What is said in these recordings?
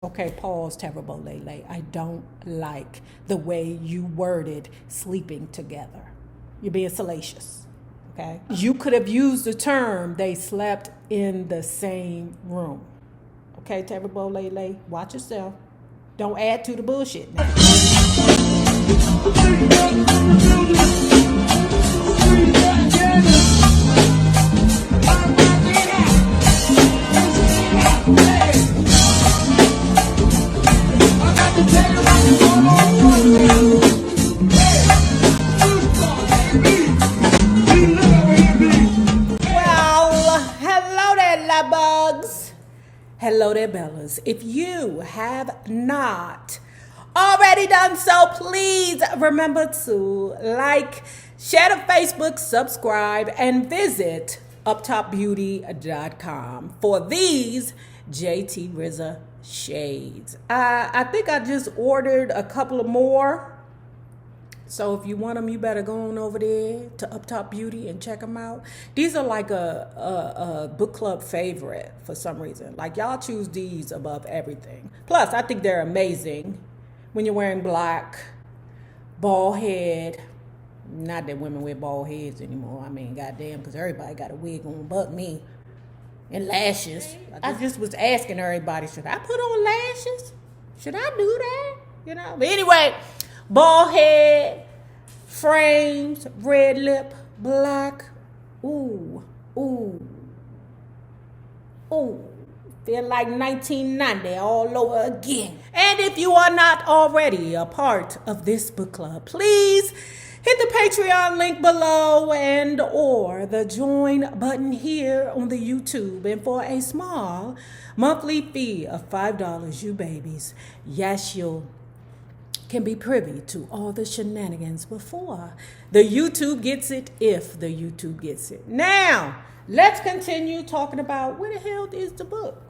Okay, pause, Terrible Lele. I don't like the way you worded sleeping together. You're being salacious. Okay? You could have used the term they slept in the same room. Okay, Terrible Lele, watch yourself. Don't add to the bullshit now. Hello there, Bellas. If you have not already done so, please remember to like, share to Facebook, subscribe, and visit uptopbeauty.com for these JT RZA shades. I think I just ordered a couple of more. So if you want them, you better go on over there to Uptop Beauty and check them out. These are like a book club favorite for some reason. Like, y'all choose these above everything. Plus, I think they're amazing when you're wearing black, bald head. Not that women wear bald heads anymore. I mean, goddamn, because everybody got a wig on but me. And lashes. I just was asking everybody, should I put on lashes? Should I do that? You know? But anyway, bald head, frames, red lip, black. Ooh, ooh, ooh. Feel like 1990 all over again. And if you are not already a part of this book club, please hit the Patreon link below and or the join button here on the YouTube. And for a small monthly fee of $5, you babies, yes, you'll can be privy to all the shenanigans before the YouTube gets it, if the YouTube gets it. Now, let's continue talking about where the hell is the book?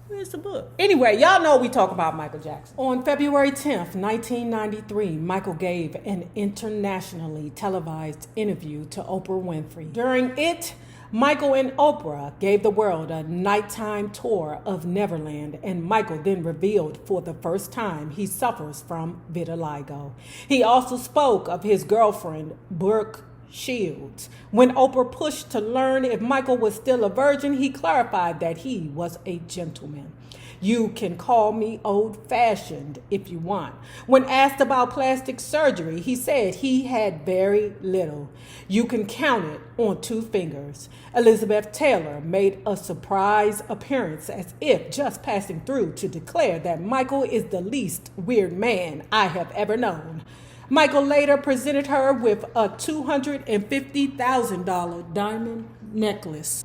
Where's the book? Anyway, y'all know we talk about Michael Jackson. On February 10th, 1993, Michael gave an internationally televised interview to Oprah Winfrey. During it, Michael and Oprah gave the world a nighttime tour of Neverland, and Michael then revealed for the first time he suffers from vitiligo. He also spoke of his girlfriend, Brooke Shields. When Oprah pushed to learn if Michael was still a virgin, he clarified that he was a gentleman. You can call me old-fashioned if you want. When asked about plastic surgery, he said he had very little. You can count it on 2 fingers. Elizabeth Taylor made a surprise appearance as if just passing through to declare that Michael is the least weird man I have ever known. Michael later presented her with a $250,000 diamond necklace.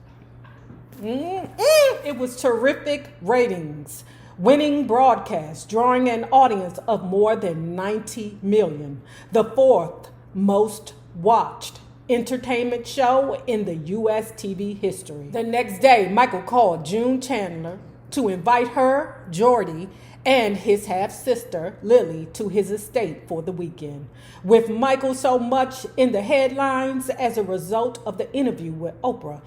It was terrific ratings, winning broadcast, drawing an audience of more than 90 million, the 4th most watched entertainment show in the U.S. TV history. The next day, Michael called June Chandler to invite her, Jordie, and his half-sister, Lily, to his estate for the weekend. With Michael so much in the headlines as a result of the interview with Oprah,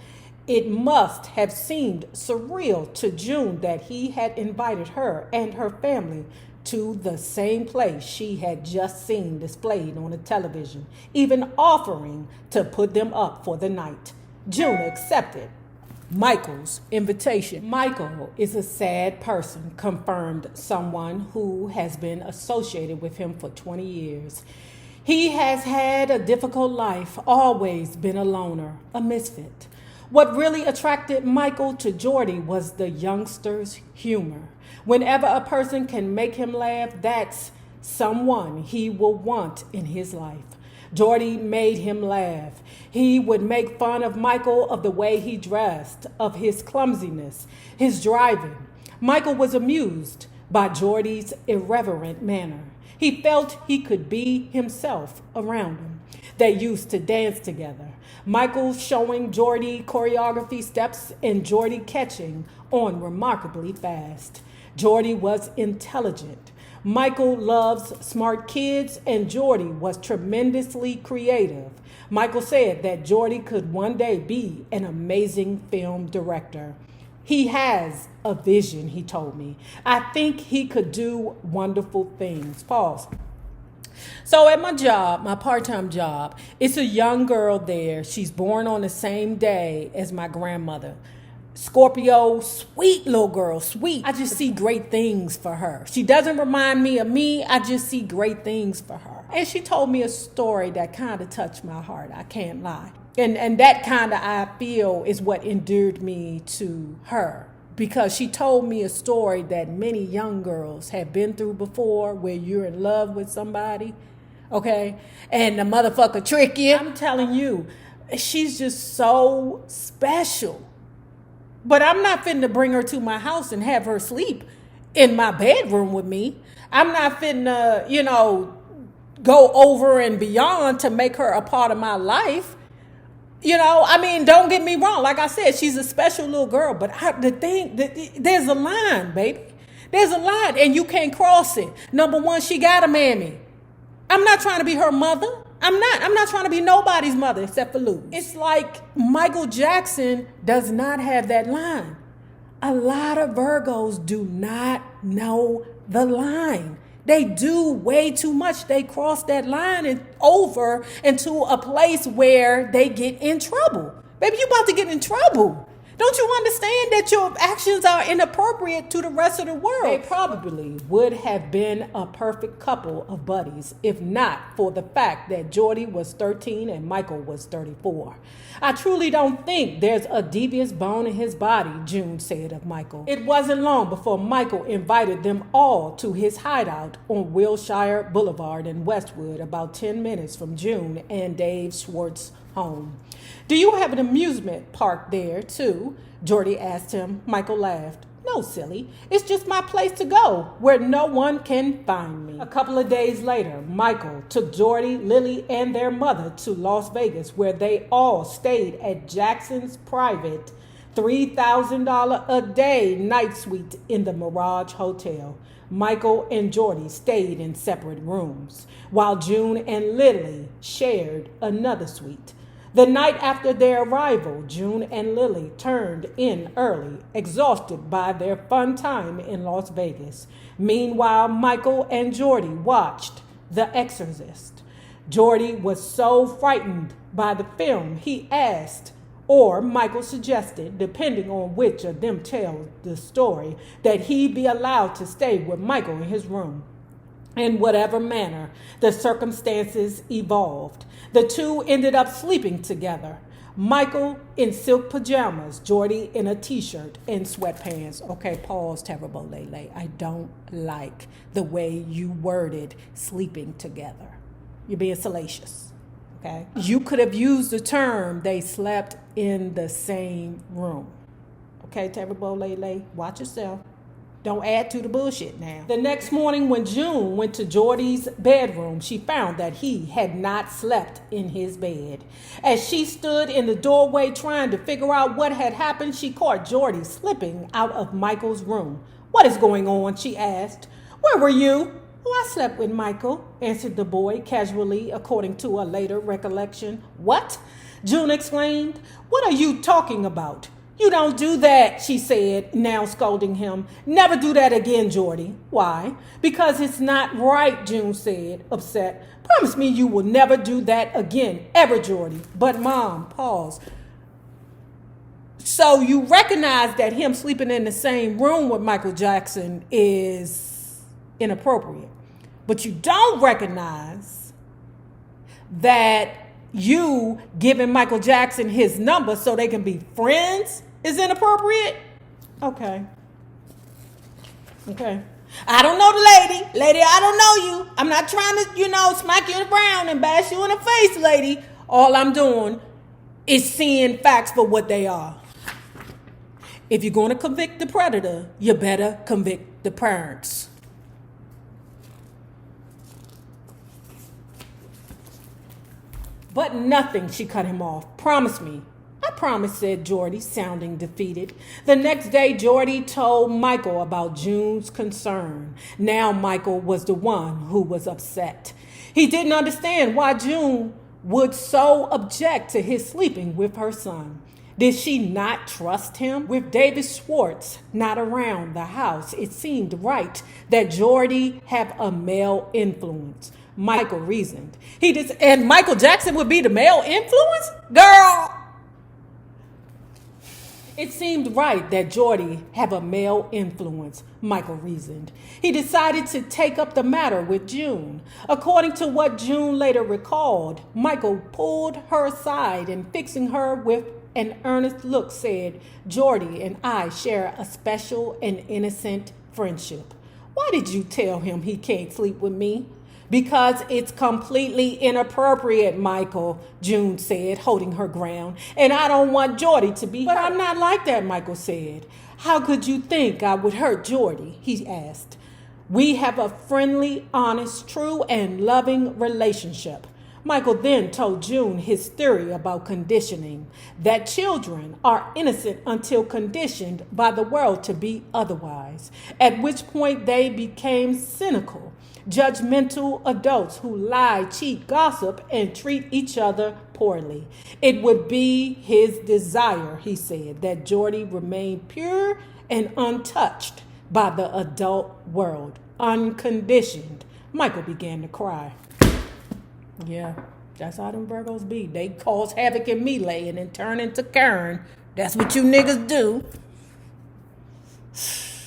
it must have seemed surreal to June that he had invited her and her family to the same place she had just seen displayed on the television, even offering to put them up for the night. June accepted Michael's invitation. Michael is a sad person, confirmed someone who has been associated with him for 20 years. He has had a difficult life, always been a loner, a misfit. What really attracted Michael to Jordie was the youngster's humor. Whenever a person can make him laugh, that's someone he will want in his life. Jordie made him laugh. He would make fun of Michael of the way he dressed, of his clumsiness, his driving. Michael was amused by Jordie's irreverent manner. He felt he could be himself around him. They used to dance together. Michael showing Jordie choreography steps and Jordie catching on remarkably fast. Jordie was intelligent. Michael loves smart kids, and Jordie was tremendously creative. Michael said that Jordie could one day be an amazing film director. He has a vision, he told me. I think he could do wonderful things. Pause. So at my job, my part-time job, it's a young girl there. She's born on the same day as my grandmother. Scorpio, sweet little girl, sweet. I just see great things for her. She doesn't remind me of me. I just see great things for her. And she told me a story that kind of touched my heart. I can't lie. And that kind of, I feel, is what endeared me to her. Because she told me a story that many young girls have been through before, where you're in love with somebody, okay? And the motherfucker trick you. I'm telling you, she's just so special. But I'm not finna bring her to my house and have her sleep in my bedroom with me. I'm not finna, go over and beyond to make her a part of my life. Don't get me wrong. Like I said, she's a special little girl. But there's a line, baby. There's a line, and you can't cross it. Number one, she got a mammy. I'm not trying to be her mother. I'm not trying to be nobody's mother except for Lou's. It's like Michael Jackson does not have that line. A lot of Virgos do not know the line. They do way too much. They cross that line and over into a place where they get in trouble. Baby, you about to get in trouble. Don't you understand that your actions are inappropriate to the rest of the world? They probably would have been a perfect couple of buddies if not for the fact that Jordie was 13 and Michael was 34. I truly don't think there's a devious bone in his body, June said of Michael. It wasn't long before Michael invited them all to his hideout on Wilshire Boulevard in Westwood, about 10 minutes from June and Dave Schwartz's home. Do you have an amusement park there too? Jordie asked him. Michael laughed. No, silly. It's just my place to go where no one can find me. A couple of days later, Michael took Jordie, Lily, and their mother to Las Vegas, where they all stayed at Jackson's private $3,000 a day night suite in the Mirage Hotel. Michael and Jordie stayed in separate rooms, while June and Lily shared another suite. The night after their arrival, June and Lily turned in early, exhausted by their fun time in Las Vegas. Meanwhile, Michael and Jordie watched The Exorcist. Jordie was so frightened by the film, he asked, or Michael suggested, depending on which of them tells the story, that he be allowed to stay with Michael in his room. In whatever manner the circumstances evolved, the two ended up sleeping together. Michael in silk pajamas, Jordie in a t-shirt and sweatpants. Okay, pause, Terrible Lele. I don't like the way you worded sleeping together. You're being salacious, okay? You could have used the term they slept in the same room. Okay, Terrible Lele, watch yourself. Don't add to the bullshit now. The next morning when June went to Jordie's bedroom, she found that he had not slept in his bed. As she stood in the doorway trying to figure out what had happened, she caught Jordie slipping out of Michael's room. What is going on? She asked. Where were you? Oh, I slept with Michael, answered the boy casually, according to a later recollection. What? June exclaimed. What are you talking about? You don't do that, she said, now scolding him. Never do that again, Jordie. Why? Because it's not right, June said, upset. Promise me you will never do that again, ever, Jordie. But Mom, pause. So you recognize that him sleeping in the same room with Michael Jackson is inappropriate. But you don't recognize that you giving Michael Jackson his number so they can be friends is inappropriate? Okay. I don't know the lady. Lady, I don't know you. I'm not trying to, smack you in the brown and bash you in the face, lady. All I'm doing is seeing facts for what they are. If you're going to convict the predator, you better convict the parents. But nothing, she cut him off. Promise me. I promise, said Jordie, sounding defeated. The next day, Jordie told Michael about June's concern. Now Michael was the one who was upset. He didn't understand why June would so object to his sleeping with her son. Did she not trust him? With David Schwartz not around the house, it seemed right that Jordie have a male influence. Michael reasoned. And Michael Jackson would be the male influence? Girl! It seemed right that Jordie have a male influence, Michael reasoned. He decided to take up the matter with June. According to what June later recalled, Michael pulled her aside and fixing her with an earnest look said, "Jordie and I share a special and innocent friendship. Why did you tell him he can't sleep with me?" "Because it's completely inappropriate, Michael," June said, holding her ground. "And I don't want Jordie to be hurt." "But I'm not like that," Michael said. "How could you think I would hurt Jordie?" he asked. "We have a friendly, honest, true, and loving relationship." Michael then told June his theory about conditioning, that children are innocent until conditioned by the world to be otherwise, at which point they became cynical, judgmental adults who lie, cheat, gossip, and treat each other poorly. It would be his desire, he said, that Jordie remain pure and untouched by the adult world, unconditioned. Michael began to cry. Yeah, that's how them Virgos be. They cause havoc and melee and then turn into Karen. That's what you niggas do.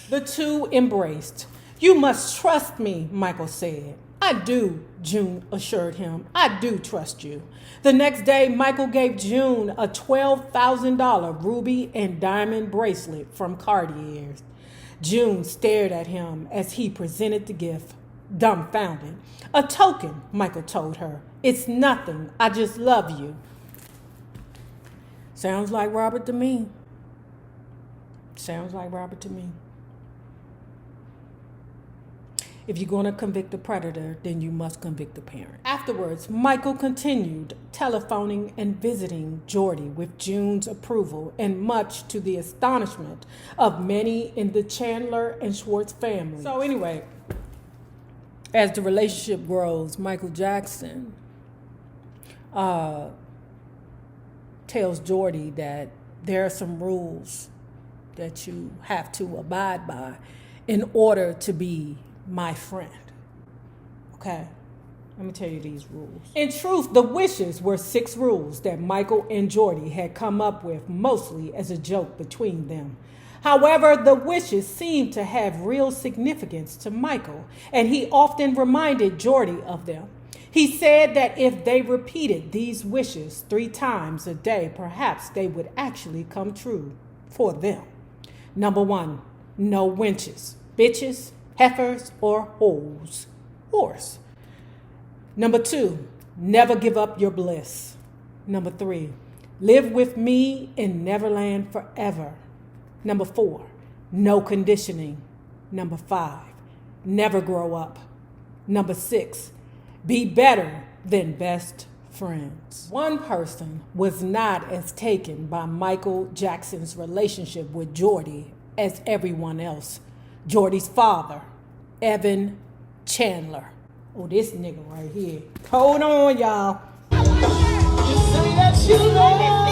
The two embraced. "You must trust me," Michael said. "I do," June assured him. "I do trust you." The next day, Michael gave June a $12,000 ruby and diamond bracelet from Cartier's. June stared at him as he presented the gift, dumbfounded. "A token," Michael told her. "It's nothing. I just love you." Sounds like Robert to me. Sounds like Robert to me. If you're going to convict the predator, then you must convict the parent. Afterwards, Michael continued telephoning and visiting Jordie with June's approval, and much to the astonishment of many in the Chandler and Schwartz family. So anyway, as the relationship grows, Michael Jackson tells Jordie that there are some rules that you have to abide by in order to be my friend. Okay, let me tell you these rules. In truth, the wishes were 6 rules that Michael and Jordie had come up with, mostly as a joke between them. However, the wishes seemed to have real significance to Michael, and he often reminded Jordie of them. He said that if they repeated these wishes 3 times a day, perhaps they would actually come true for them. Number 1, no wenches, bitches, heifers, or hoes. Horse. Number 2, never give up your bliss. Number 3, live with me in Neverland forever. Number 4, no conditioning. Number 5, never grow up. Number 6, be better than best friends. One person was not as taken by Michael Jackson's relationship with Jordie as everyone else. Jordie's father, Evan Chandler. Oh, this nigga right here. Hold on, y'all. You say that you love